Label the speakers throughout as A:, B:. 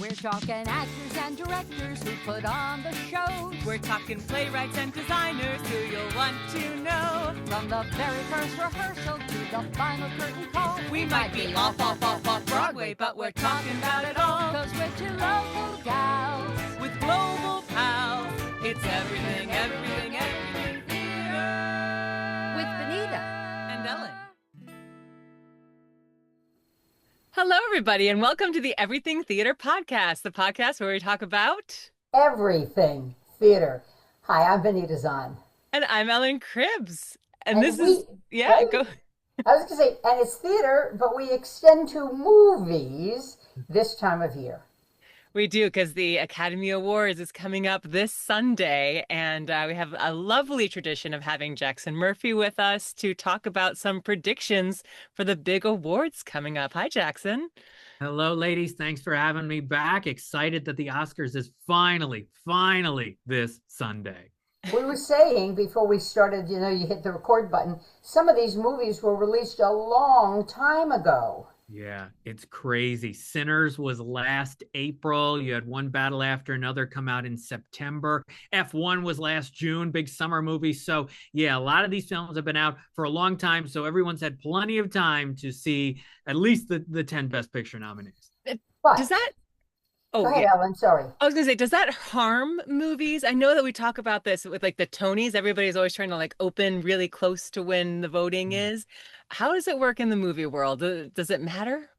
A: We're talking actors and directors who put on the shows.
B: We're talking playwrights and designers who you'll want to know.
A: From the very first rehearsal to the final curtain call.
B: We might be off Broadway, but we're talking about it all.
A: 'Cause we're two local gals
B: with global pals. It's everything, everything, everything theater.
A: with Benita
B: And Ellen. Hello, everybody, and welcome to the Everything Theater Podcast, the podcast where we talk about
C: everything theater. Hi, I'm Benita Zahn.
B: And I'm Ellen Cribbs.
C: And
B: this
C: we-
B: is, yeah,
C: right?
B: go.
C: I was going to say, and it's theater, but we extend to movies this time of year.
B: We do, because the Academy Awards is coming up this Sunday, and we have a lovely tradition of having Jackson Murphy with us to talk about some predictions for the big awards coming up. Hi, Jackson.
D: Hello, ladies. Thanks for having me back. Excited that the Oscars is finally this Sunday.
C: We were saying before we started, you hit the record button, some of these movies were released a long time ago.
D: Yeah, it's crazy. Sinners was last April. You had One Battle After Another come out in September. F1 was last June, big summer movie. So yeah, a lot of these films have been out for a long time. So everyone's had plenty of time to see at least the 10 Best Picture nominees.
C: But,
B: Does that...
C: go
B: Oh,
C: ahead,
B: yeah.
C: Ellen, sorry.
B: I was gonna say, does that harm movies? I know that we talk about this with like the Tonys. Everybody's always trying to like open really close to when the voting is. How does it work in the movie world? Does it matter?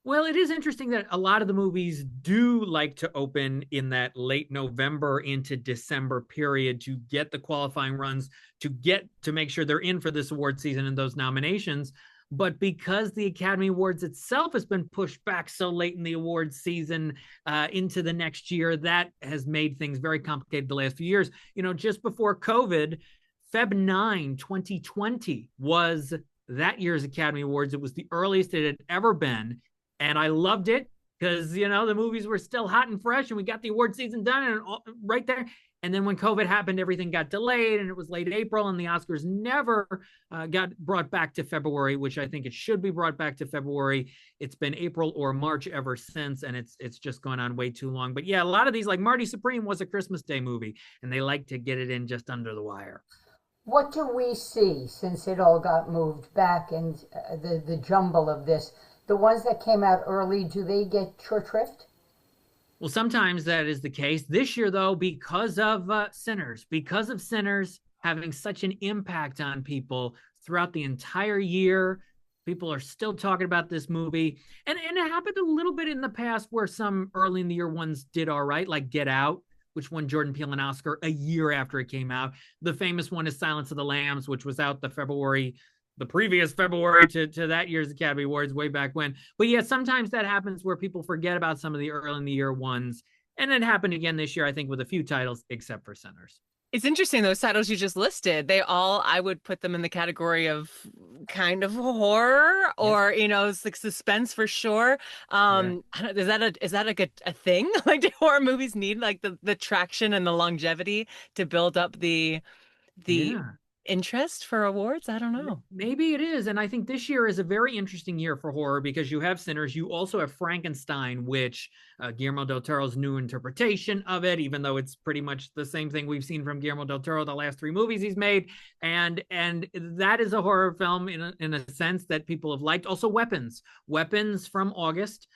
D: Well, it is interesting that a lot of the movies do like to open in that late November into December period to get the qualifying runs, to make sure they're in for this award season and those nominations. But because the Academy Awards itself has been pushed back so late in the awards season into the next year, that has made things very complicated the last few years. Just before COVID, Feb 9, 2020 was that year's Academy Awards. It was the earliest it had ever been. And I loved it because, the movies were still hot and fresh and we got the award season done and right there. And then when COVID happened, everything got delayed and it was late April and the Oscars never got brought back to February, which I think it should be brought back to February. It's been April or March ever since, and it's just gone on way too long. But yeah, a lot of these, like Marty Supreme was a Christmas Day movie, and they like to get it in just under the wire.
C: What do we see since it all got moved back and the jumble of this? The ones that came out early, do they get short shrift?
D: Well, sometimes that is the case. This year, though, because of Sinners having such an impact on people throughout the entire year, people are still talking about this movie. And it happened a little bit in the past where some early in the year ones did all right, like Get Out, which won Jordan Peele an Oscar a year after it came out. The famous one is Silence of the Lambs, which was out the previous February to that year's Academy Awards way back when. But yeah, sometimes that happens where people forget about some of the early in the year ones. And it happened again this year, I think, with a few titles, except for Sinners.
B: It's interesting, those titles you just listed, I would put them in the category of kind of horror or, it's like suspense for sure. Is that like a thing? Like, do horror movies need like the traction and the longevity to build up the interest for awards? I don't know.
D: Maybe it is. And I think this year is a very interesting year for horror because you have Sinners. You also have Frankenstein, which Guillermo del Toro's new interpretation of it, even though it's pretty much the same thing we've seen from Guillermo del Toro the last 3 movies he's made. And that is a horror film in a sense that people have liked. Also Weapons from August,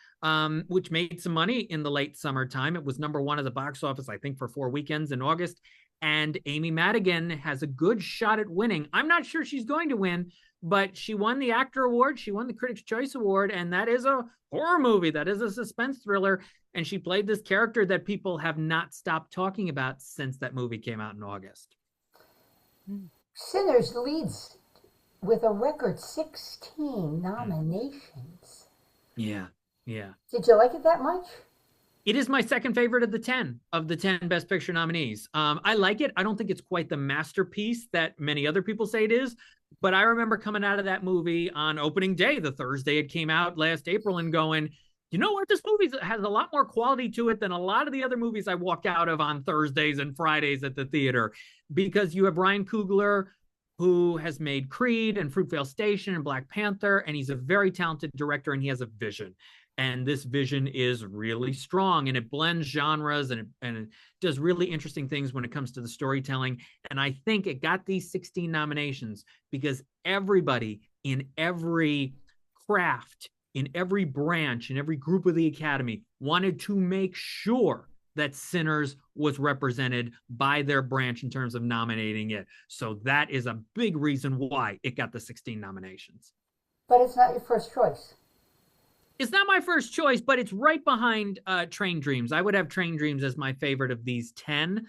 D: which made some money in the late summertime. It was #1 at the box office, I think, for 4 weekends in August. And Amy Madigan has a good shot at winning. I'm not sure she's going to win, but she won the Actor Award. She won the Critics' Choice Award, and that is a horror movie. That is a suspense thriller. And she played this character that people have not stopped talking about since that movie came out in August.
C: Sinners leads with a record 16 nominations.
D: Yeah.
C: Did you like it that much?
D: It is my second favorite of the 10 Best Picture nominees. I like it. I don't think it's quite the masterpiece that many other people say it is, but I remember coming out of that movie on opening day, the Thursday it came out last April, and going, you know what? This movie has a lot more quality to it than a lot of the other movies I walk out of on Thursdays and Fridays at the theater, because you have Ryan Coogler, who has made Creed and Fruitvale Station and Black Panther, and he's a very talented director and he has a vision. and this vision is really strong, and it blends genres, and it does really interesting things when it comes to the storytelling. And I think it got these 16 nominations because everybody in every craft, in every branch, in every group of the Academy wanted to make sure that Sinners was represented by their branch in terms of nominating it. So that is a big reason why it got the 16 nominations.
C: But it's not your first choice.
D: It's not my first choice, but it's right behind Train Dreams. I would have Train Dreams as my favorite of these 10.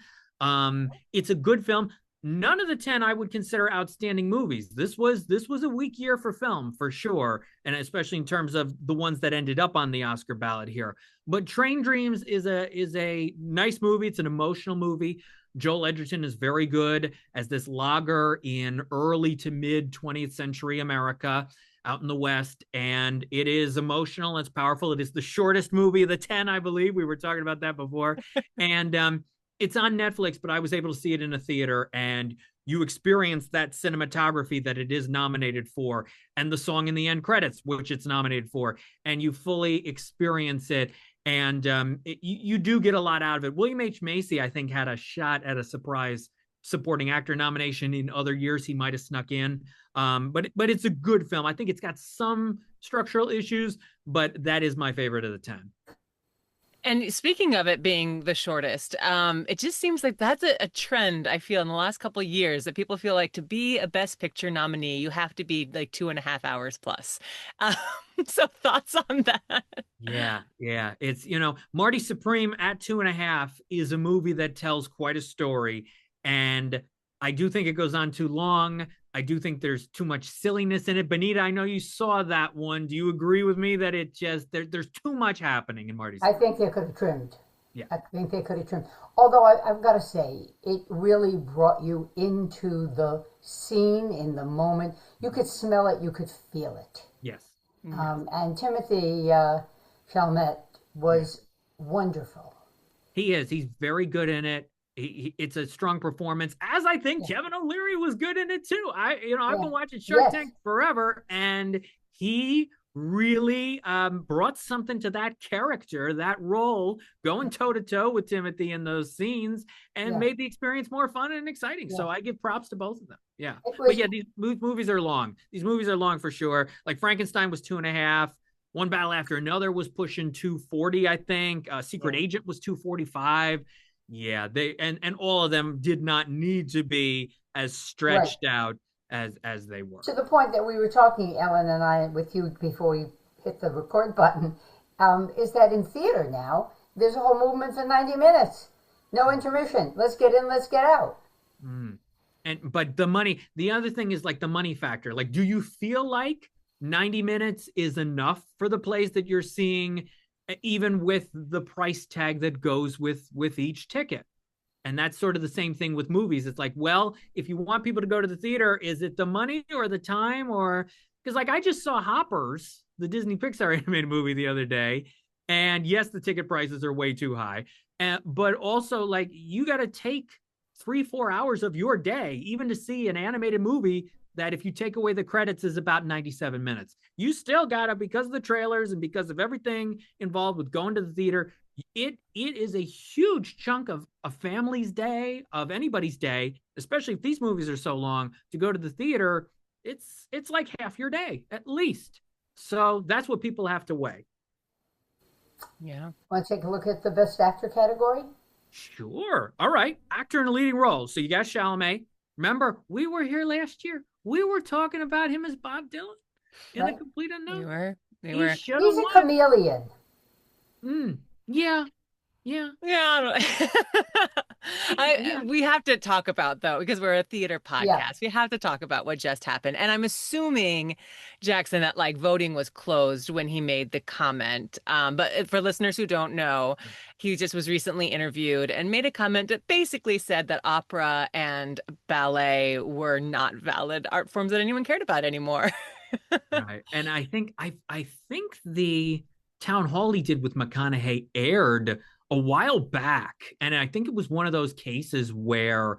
D: It's a good film. None of the 10 I would consider outstanding movies. This was a weak year for film, for sure, and especially in terms of the ones that ended up on the Oscar ballot here. But Train Dreams is a nice movie. It's an emotional movie. Joel Edgerton is very good as this logger in early to mid 20th century America out in the West, and it is emotional. It's powerful. It is the shortest movie of the 10, I believe. We were talking about that before. And it's on Netflix, but I was able to see it in a theater, and you experience that cinematography that it is nominated for, and the song in the end credits, which it's nominated for, and you fully experience it. And you do get a lot out of it. William H. Macy, I think, had a shot at a surprise supporting actor nomination. In other years he might have snuck in, but it's a good film. I think it's got some structural issues, but that is my favorite of the 10.
B: And speaking of it being the shortest, it just seems like that's a trend I feel in the last couple of years, that people feel like to be a Best Picture nominee, you have to be like 2.5 hours plus. So thoughts on that?
D: Yeah. It's, Marty Supreme at 2.5 is a movie that tells quite a story. And I do think it goes on too long. I do think there's too much silliness in it. Benita, I know you saw that one. Do you agree with me that it just there's too much happening in Marty's?
C: I think they could have trimmed.
D: Yeah.
C: I think they could have trimmed. Although I've got to say, it really brought you into the scene in the moment. You could smell it. You could feel it.
D: Yes.
C: And Timothy Chalamet was wonderful.
D: He is. He's very good in it. It's a strong performance, as I think Kevin O'Leary was good in it too. I've been watching Shark Tank forever, and he really brought something to that character, that role, going toe to toe with Timothy in those scenes, and made the experience more fun and exciting. So I give props to both of them. Yeah, but yeah, these movies are long. These movies are long for sure. Like Frankenstein was 2.5. One Battle After Another was pushing 240, I think. Secret Agent was 245. Yeah, they and all of them did not need to be as stretched out as they were.
C: To the point that we were talking, Ellen and I, with you before we hit the record button, is that in theater now, there's a whole movement for 90 minutes. No intermission. Let's get in, let's get out.
D: But the money, the other thing is like the money factor. Like, do you feel like 90 minutes is enough for the plays that you're seeing, even with the price tag that goes with each ticket? And that's sort of the same thing with movies. It's like, well, if you want people to go to the theater, is it the money or the time? Or because like I just saw Hoppers, the Disney Pixar animated movie, the other day, and yes, the ticket prices are way too high, but also like you got to take 3-4 hours of your day even to see an animated movie that, if you take away the credits, is about 97 minutes. You still gotta, because of the trailers and because of everything involved with going to the theater, it is a huge chunk of a family's day, of anybody's day, especially if these movies are so long. To go to the theater, it's like half your day at least. So that's what people have to weigh.
B: Yeah.
C: Want to take a look at the Best Actor category?
D: Sure. All right. Actor in a leading role. So you got Chalamet. Remember, we were here last year. We were talking about him as Bob Dylan in The Complete Unknown.
B: They were.
C: He's a chameleon.
D: Yeah.
B: We have to talk about, though, because we're a theater podcast, we have to talk about what just happened. And I'm assuming, Jackson, that like voting was closed when he made the comment. But for listeners who don't know, he just was recently interviewed and made a comment that basically said that opera and ballet were not valid art forms that anyone cared about anymore.
D: Right. And I think the town hall he did with McConaughey aired a while back, and I think it was one of those cases where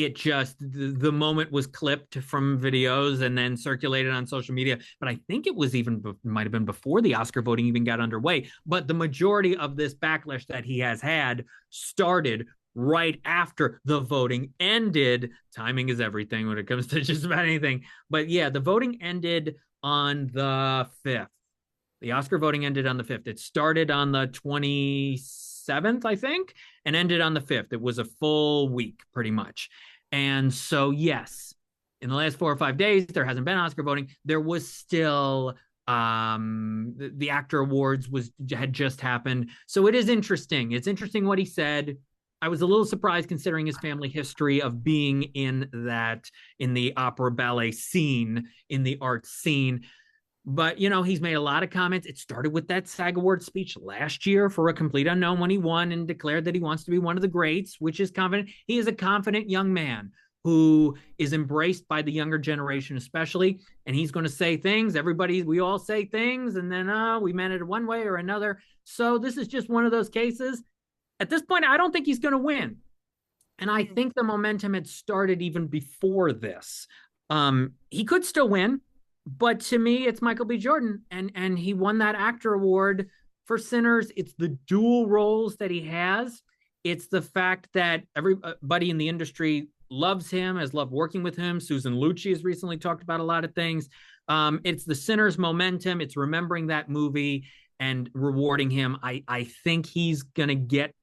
D: it just the moment was clipped from videos and then circulated on social media. But I think it was even might have been before the Oscar voting even got underway. But the majority of this backlash that he has had started right after the voting ended. Timing is everything when it comes to just about anything. But yeah, the voting ended on the 5th. The Oscar voting ended on the 5th. It started on the 27th, I think, and ended on the 5th. It was a full week, pretty much. And so, yes, in the last 4 or 5 days, there hasn't been Oscar voting. There was still the actor awards had just happened. So it is interesting. It's interesting what he said. I was a little surprised considering his family history of being in the opera ballet scene, in the art scene. But, he's made a lot of comments. It started with that SAG Award speech last year for A Complete Unknown when he won and declared that he wants to be one of the greats, which is confident. He is a confident young man who is embraced by the younger generation, especially. And he's going to say things. We all say things, and then we meant it one way or another. So this is just one of those cases. At this point, I don't think he's going to win. And I think the momentum had started even before this. He could still win. But to me, it's Michael B. Jordan, and he won that actor award for Sinners. It's the dual roles that he has. It's the fact that everybody in the industry loves him, has loved working with him. Susan Lucci has recently talked about a lot of things. It's the Sinners momentum. It's remembering that movie and rewarding him. I think he's going to get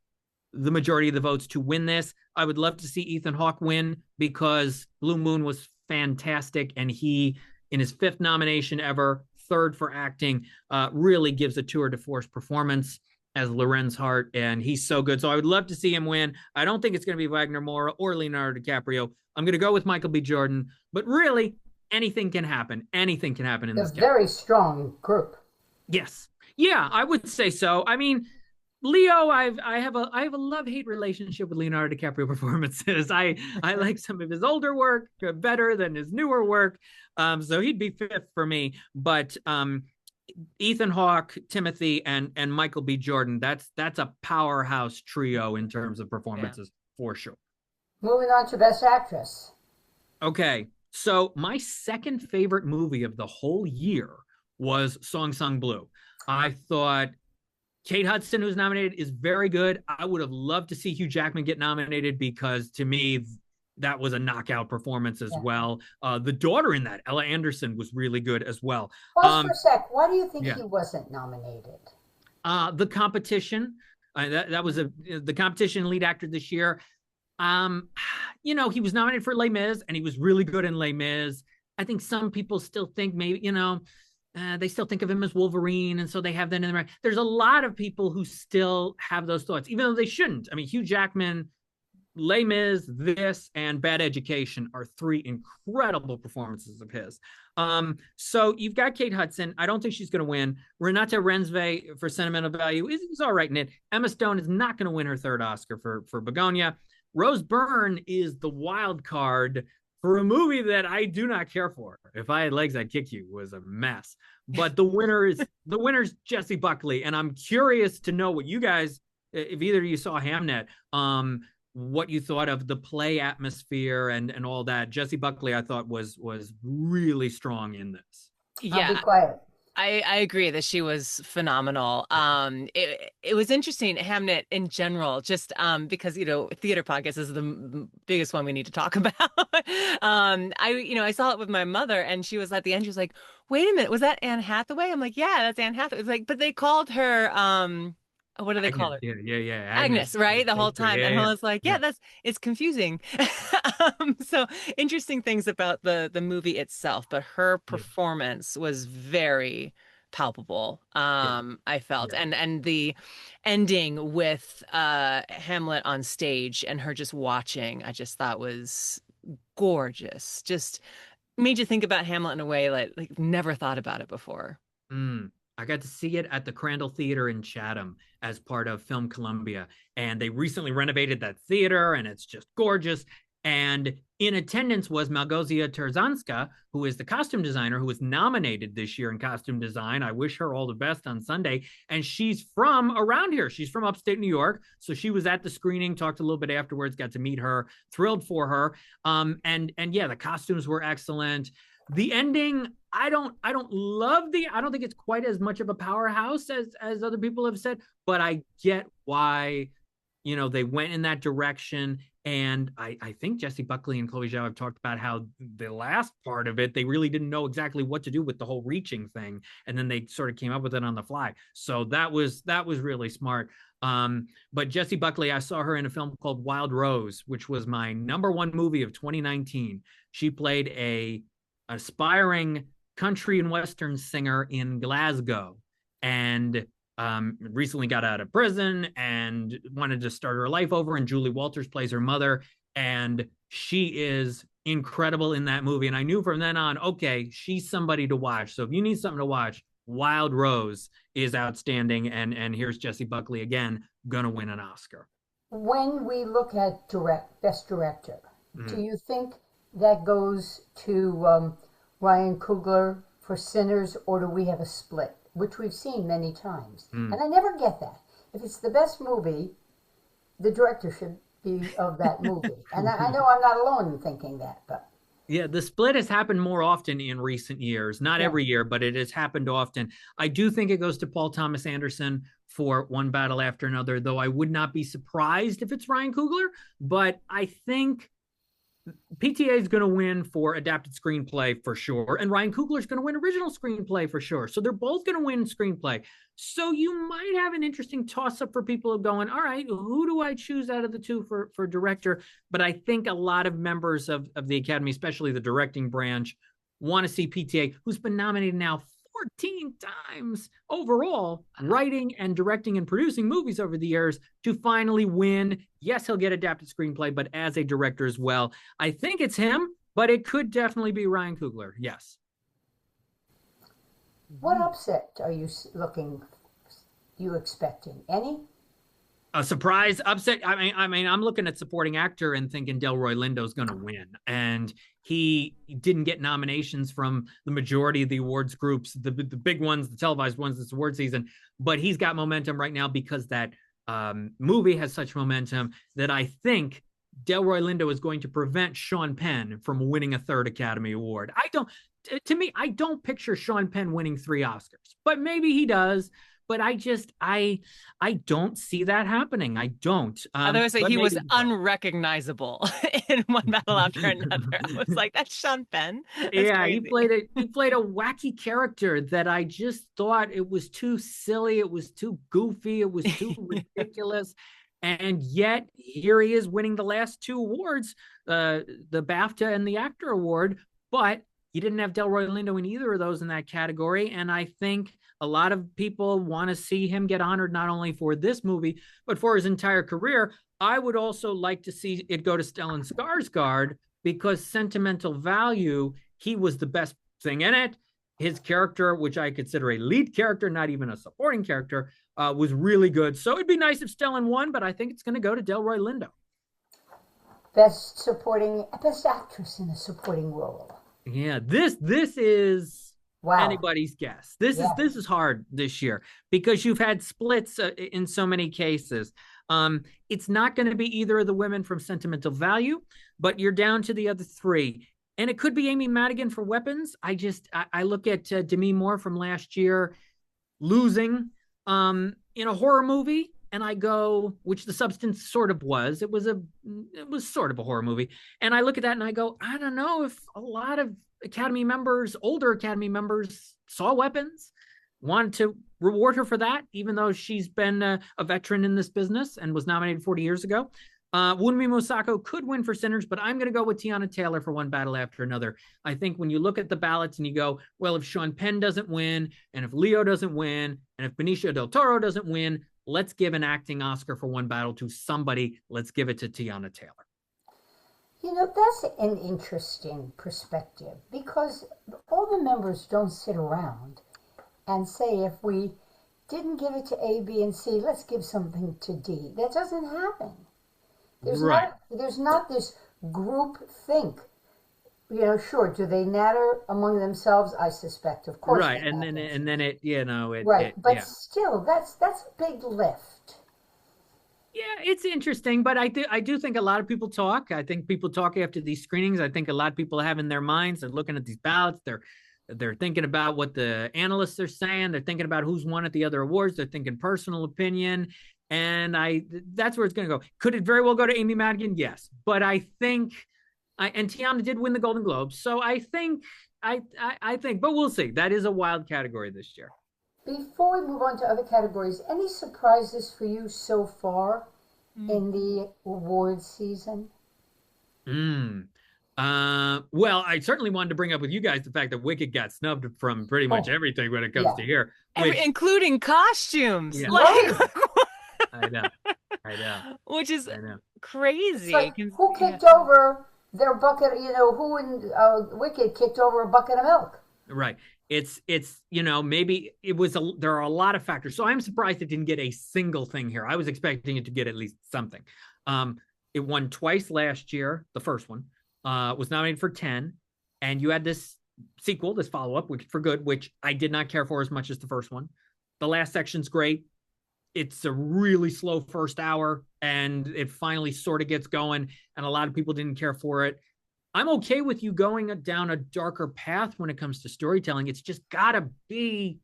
D: the majority of the votes to win this. I would love to see Ethan Hawke win because Blue Moon was fantastic, and he, in his 5th nomination ever, 3rd for acting, really gives a tour de force performance as Lorenz Hart, and he's so good. So I would love to see him win. I don't think it's going to be Wagner Moura or Leonardo DiCaprio. I'm going to go with Michael B. Jordan, but really, anything can happen. Anything can happen in this.
C: A very strong group.
D: Yes. Yeah, I would say so. I mean, Leo, I have a love-hate relationship with Leonardo DiCaprio performances. I like some of his older work better than his newer work. So he'd be 5th for me. But Ethan Hawke, Timothy, and Michael B. Jordan, that's a powerhouse trio in terms of performances, for sure.
C: Moving on to Best Actress.
D: Okay, so my second favorite movie of the whole year was Song Sung Blue. I thought Kate Hudson, who's nominated, is very good. I would have loved to see Hugh Jackman get nominated because, to me, that was a knockout performance as well. The daughter in that, Ella Anderson, was really good as well.
C: Pause for a sec. Why do you think he wasn't nominated?
D: The competition. That was the competition lead actor this year. He was nominated for Les Mis, and he was really good in Les Mis. I think some people still think maybe, they still think of him as Wolverine, and so they have that in there. There's a lot of people who still have those thoughts, even though they shouldn't. I mean, Hugh Jackman, Les Mis, this, and Bad Education are 3 incredible performances of his. So you've got Kate Hudson. I don't think she's going to win. Renate Reinsve for Sentimental Value is all right in it. Emma Stone is not going to win her 3rd Oscar for Begonia. Rose Byrne is the wild card for a movie that I do not care for. If I Had Legs, I'd Kick You was a mess. But the winner's Jessie Buckley, and I'm curious to know what you guys, if either of you saw Hamnet, what you thought of the play atmosphere and all that. Jessie Buckley, I thought was really strong in this.
B: Yeah.
C: I'll be quiet.
B: I agree that she was phenomenal. It was interesting, Hamnet in general, just because theater podcast is the biggest one we need to talk about. I saw it with my mother, and she was at the end. She was like, "Wait a minute, was that Anne Hathaway?" I'm like, "Yeah, that's Anne Hathaway." It's like, but they called her what do they call her?
D: Yeah.
B: Agnes, right? The whole time.
D: Yeah,
B: and I was like, it's confusing. So interesting things about the movie itself, but her performance was very palpable. I felt. And the ending with Hamlet on stage and her just watching, I just thought was gorgeous. Just made you think about Hamlet in a way like never thought about it before.
D: I got to see it at the Crandall Theater in Chatham as part of Film Columbia. And they recently renovated that theater, and it's just gorgeous. And in attendance was Malgosia Terzanska, who is the costume designer who was nominated this year in costume design. I wish her all the best on Sunday. And she's from around here. She's from upstate New York. So she was at the screening, talked a little bit afterwards, got to meet her, thrilled for her. And yeah, the costumes were excellent. The ending, I don't think it's quite as much of a powerhouse as other people have said, but I get why, they went in that direction. And I think Jessie Buckley and Chloe Zhao have talked about how the last part of it, they really didn't know exactly what to do with the whole reaching thing. And then they sort of came up with it on the fly. So that was really smart. But Jessie Buckley, I saw her in a film called Wild Rose, which was my #1 movie of 2019. She played a aspiring country and Western singer in Glasgow. And recently got out of prison and wanted to start her life over. And Julie Walters plays her mother. And she is incredible in that movie. And I knew from then on, okay, she's somebody to watch. So if you need something to watch, Wild Rose is outstanding. And here's Jessie Buckley again, gonna win an Oscar.
C: When we look at Best Director, do you think that goes to Ryan Coogler for Sinners, or do we have a split? Which we've seen many times. And I never get that. If it's the best movie, the director should be of that movie. And I know I'm not alone in thinking that, but.
D: Yeah, the split has happened more often in recent years. Not every year, but it has happened often. I do think it goes to Paul Thomas Anderson for One Battle After Another, though I would not be surprised if it's Ryan Coogler. But I think PTA is going to win for adapted screenplay for sure, and Ryan Coogler is going to win original screenplay for sure. So they're both going to win screenplay. So you might have an interesting toss-up for people going, all right, who do I choose out of the two for director? But I think a lot of members of the Academy, especially the directing branch, want to see PTA, who's been nominated now 14 times overall, writing and directing and producing movies over the years, to finally win. Yes, he'll get adapted screenplay, but as a director as well. I think it's him, but it could definitely be Ryan Coogler. Yes.
C: What upset are you expecting? Any?
D: A surprise upset. I mean, I'm looking at supporting actor and thinking Delroy Lindo's going to win, and he didn't get nominations from the majority of the awards groups, the big ones, the televised ones this award season. But he's got momentum right now because that movie has such momentum that I think Delroy Lindo is going to prevent Sean Penn from winning a third Academy Award. To me, I don't picture Sean Penn winning 3 Oscars, but maybe he does. But I don't see that happening. I don't.
B: Otherwise, he was unrecognizable in One Battle After Another. I was like, that's Sean Penn. That's crazy.
D: he played a wacky character that I just thought it was too silly. It was too goofy. It was too ridiculous. And yet here he is winning the last 2 awards, the BAFTA and the Actor Award. But he didn't have Delroy Lindo in either of those in that category. And I think a lot of people want to see him get honored not only for this movie, but for his entire career. I would also like to see it go to Stellan Skarsgård, because Sentimental Value, he was the best thing in it. His character, which I consider a lead character, not even a supporting character, was really good. So it'd be nice if Stellan won, but I think it's going to go to Delroy Lindo.
C: Best actress in a supporting role.
D: Yeah, this is
C: wow.
D: Anybody's guess. This is hard this year because you've had splits in so many cases. It's not going to be either of the women from Sentimental Value, but you're down to the other 3. And it could be Amy Madigan for Weapons. I look at Demi Moore from last year losing in a horror movie, and I go, which The Substance sort of was. It was sort of a horror movie. And I look at that and I go, I don't know if a lot of Academy members, older Academy members, saw Weapons, wanted to reward her for that, even though she's been a veteran in this business and was nominated 40 years ago. Wunmi Mosaku could win for Sinners, but I'm going to go with Tiana Taylor for One Battle After Another. I think when you look at the ballots and you go, well, if Sean Penn doesn't win, and if Leo doesn't win, and if Benicio del Toro doesn't win, let's give an acting Oscar for One Battle to somebody. Let's give it to Tiana Taylor.
C: You know, that's an interesting perspective, because all the members don't sit around and say, if we didn't give it to A, B, and C, let's give something to D. That doesn't happen. There's not this group think. Sure. Do they natter among themselves? I suspect, of course.
D: Right, and then it,
C: right, but
D: yeah.
C: still, that's a big lift.
D: Yeah, it's interesting, but I do think a lot of people talk. I think people talk after these screenings. I think a lot of people have in their minds, they're looking at these ballots, they're thinking about what the analysts are saying, they're thinking about who's won at the other awards, they're thinking personal opinion, and that's where it's going to go. Could it very well go to Amy Madigan? Yes, but I think, and Tiana did win the Golden Globe, so I think, but we'll see. That is a wild category this year.
C: Before we move on to other categories, any surprises for you so far in the awards season?
D: Well, I certainly wanted to bring up with you guys the fact that Wicked got snubbed from pretty much everything when it comes to here,
B: including costumes.
D: Yeah.
B: Like,
D: I know.
B: Which is
D: I know.
B: crazy.
C: Like, who kicked over their bucket? Who in Wicked kicked over a bucket of milk?
D: Right. It's maybe it was there are a lot of factors. So I'm surprised it didn't get a single thing here. I was expecting it to get at least something. It won twice last year. The first one was nominated for 10, and you had this sequel, this follow-up, Wicked for Good, which I did not care for as much as the first one. The last section's great. It's a really slow first hour, and it finally sort of gets going, and a lot of people didn't care for it. I'm okay with you going down a darker path when it comes to storytelling. It's just got to be,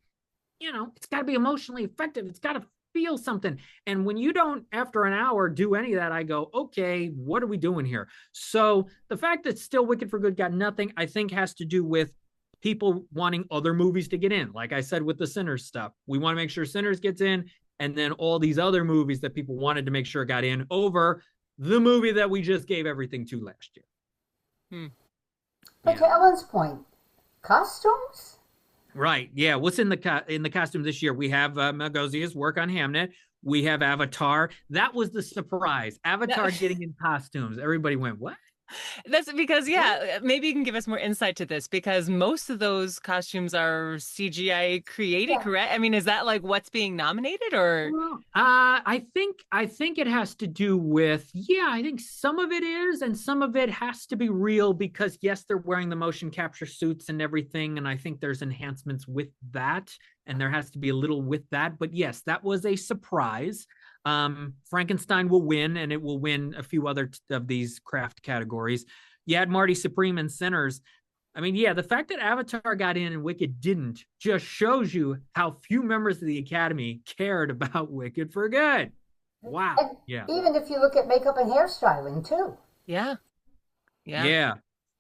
D: it's got to be emotionally effective. It's got to feel something. And when you don't, after an hour, do any of that, I go, okay, what are we doing here? So the fact that still Wicked for Good got nothing, I think has to do with people wanting other movies to get in. Like I said, with the Sinners stuff, we want to make sure Sinners gets in, and then all these other movies that people wanted to make sure got in over the movie that we just gave everything to last year.
C: But to Ellen's point, costumes?
D: Right. Yeah. What's in the costume this year? We have Malgosia's work on Hamnet. We have Avatar. That was the surprise. Avatar getting in costumes. Everybody went, what?
B: That's because, maybe you can give us more insight to this, because most of those costumes are CGI created, correct? I mean, is that like what's being nominated, or?
D: Well, I think it has to do with, I think some of it is, and some of it has to be real, because yes, they're wearing the motion capture suits and everything, and I think there's enhancements with that, and there has to be a little with that, but yes, that was a surprise. Frankenstein will win, and it will win a few other of these craft categories. You had Marty Supreme and Sinners. I mean, the fact that Avatar got in and Wicked didn't just shows you how few members of the Academy cared about Wicked for Good. Wow.
C: And even if you look at makeup and hairstyling too.
B: Yeah.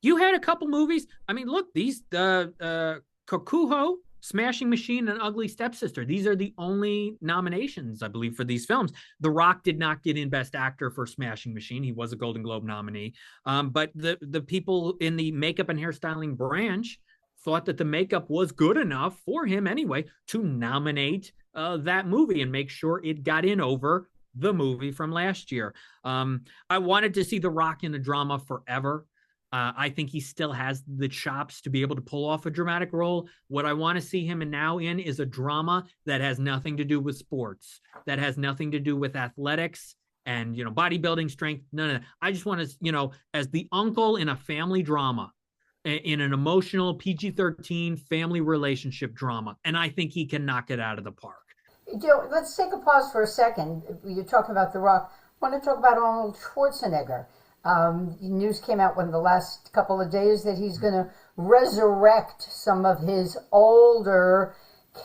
D: You had a couple movies. I mean, look, these Kokuho, Smashing Machine, and Ugly Stepsister. These are the only nominations, I believe, for these films. The Rock did not get in Best Actor for Smashing Machine. He was a Golden Globe nominee. But the people in the makeup and hairstyling branch thought that the makeup was good enough for him anyway to nominate that movie and make sure it got in over the movie from last year. I wanted to see The Rock in a drama forever. I think he still has the chops to be able to pull off a dramatic role. What I want to see him now in is a drama that has nothing to do with sports, that has nothing to do with athletics and, bodybuilding, strength. No. I just want to, as the uncle in a family drama, in an emotional PG-13 family relationship drama. And I think he can knock it out of the park.
C: Let's take a pause for a second. You're talking about The Rock. I want to talk about Arnold Schwarzenegger. News came out in the last couple of days that he's going to resurrect some of his older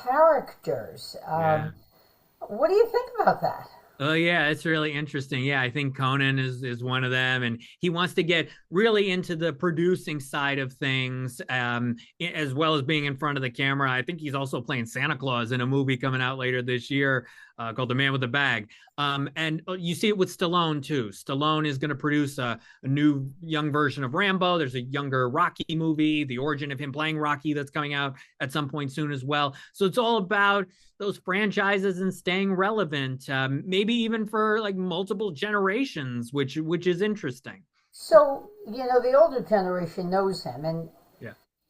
C: characters. What do you think about that?
D: Oh, yeah, it's really interesting. Yeah, I think Conan is one of them, and he wants to get really into the producing side of things, as well as being in front of the camera. I think he's also playing Santa Claus in a movie coming out later this year called The Man with the Bag. And you see it with Stallone, too. Stallone is going to produce a new young version of Rambo. There's a younger Rocky movie, the origin of him playing Rocky, that's coming out at some point soon as well. So it's all about those franchises and staying relevant, maybe even for like multiple generations, which is interesting.
C: So, the older generation knows him, and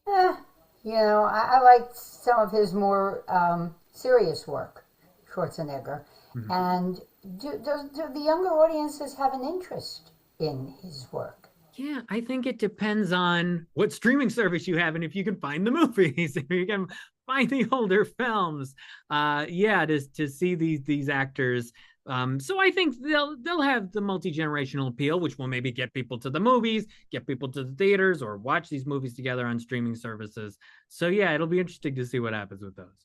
C: I liked some of his more serious work, Schwarzenegger. Mm-hmm. And do the younger audiences have an interest in his work?
D: Yeah, I think it depends on what streaming service you have and if you can find the movies, if you can find the older films. To see these actors. So I think they'll have the multi-generational appeal, which will maybe get people to the movies, get people to the theaters, or watch these movies together on streaming services. So yeah, it'll be interesting to see what happens with those.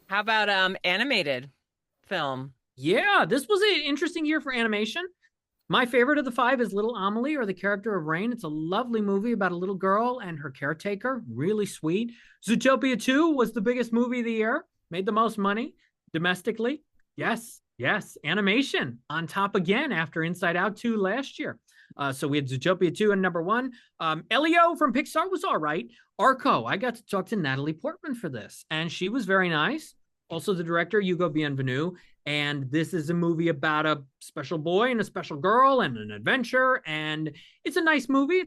B: How about animated film?
D: Yeah, this was an interesting year for animation. My favorite of the 5 is Little Amelie, or The Character of Rain. It's a lovely movie about a little girl and her caretaker. Really sweet. Zootopia 2 was the biggest movie of the year. Made the most money domestically. Yes. Animation on top again after Inside Out 2 last year. So we had Zootopia 2 in number 1. Elio from Pixar was all right. Arco, I got to talk to Natalie Portman for this, and she was very nice. Also the director, Hugo Bienvenu. And this is a movie about a special boy and a special girl and an adventure. And it's a nice movie.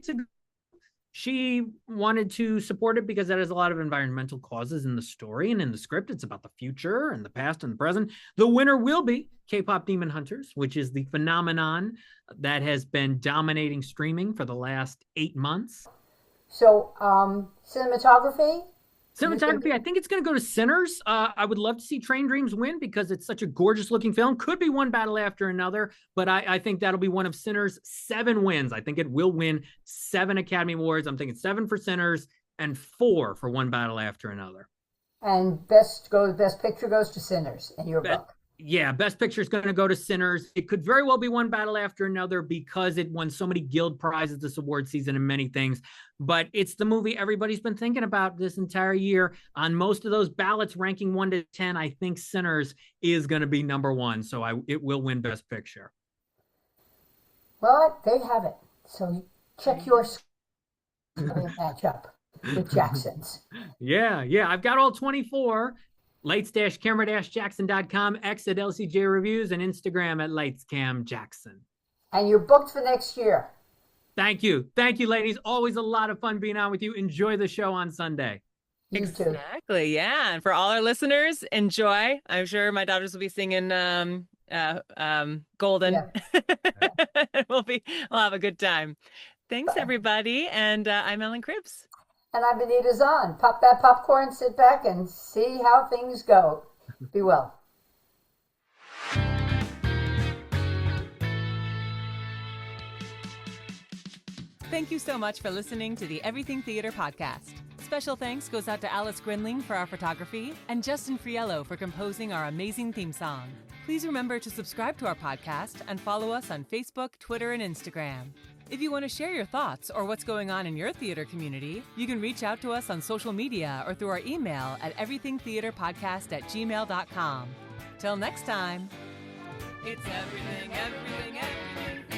D: She wanted to support it because that has a lot of environmental causes in the story and in the script. It's about the future and the past and the present. The winner will be K-pop Demon Hunters, which is the phenomenon that has been dominating streaming for the last 8 months.
C: So, cinematography?
D: Cinematography, I think it's going to go to Sinners. I would love to see Train Dreams win because it's such a gorgeous looking film. Could be one battle after another, but I think that'll be one of Sinners' 7 wins. I think it will win 7 Academy Awards. I'm thinking 7 for Sinners and 4 for One Battle After Another.
C: And best picture goes to Sinners in your book.
D: Yeah, Best Picture is going to go to Sinners. It could very well be One Battle After Another because it won so many Guild Prizes this award season and many things. But it's the movie everybody's been thinking about this entire year. On most of those ballots ranking 1 to 10, I think Sinners is going to be number 1. So it will win Best Picture.
C: Well, there you have it. So check your matchup with Jackson's.
D: Yeah. I've got all 24. Lights-camera-jackson.com, X at LCJ Reviews, and Instagram at LightsCamJackson.
C: And you're booked for next year.
D: Thank you, ladies. Always a lot of fun being on with you. Enjoy the show on Sunday.
C: You too.
B: Exactly, yeah. And for all our listeners, enjoy. I'm sure my daughters will be singing Golden.
C: Yeah.
B: We'll have a good time. Thanks, everybody. And I'm Ellen Cribbs.
C: And I'm Benita Zahn. Pop that popcorn, sit back, and see how things go. Be well.
B: Thank you so much for listening to the Everything Theater podcast. Special thanks goes out to Alice Grinling for our photography and Justin Friello for composing our amazing theme song. Please remember to subscribe to our podcast and follow us on Facebook, Twitter, and Instagram. If you want to share your thoughts or what's going on in your theater community, you can reach out to us on social media or through our email at everythingtheaterpodcast@gmail.com. Till next time, it's everything, everything, everything.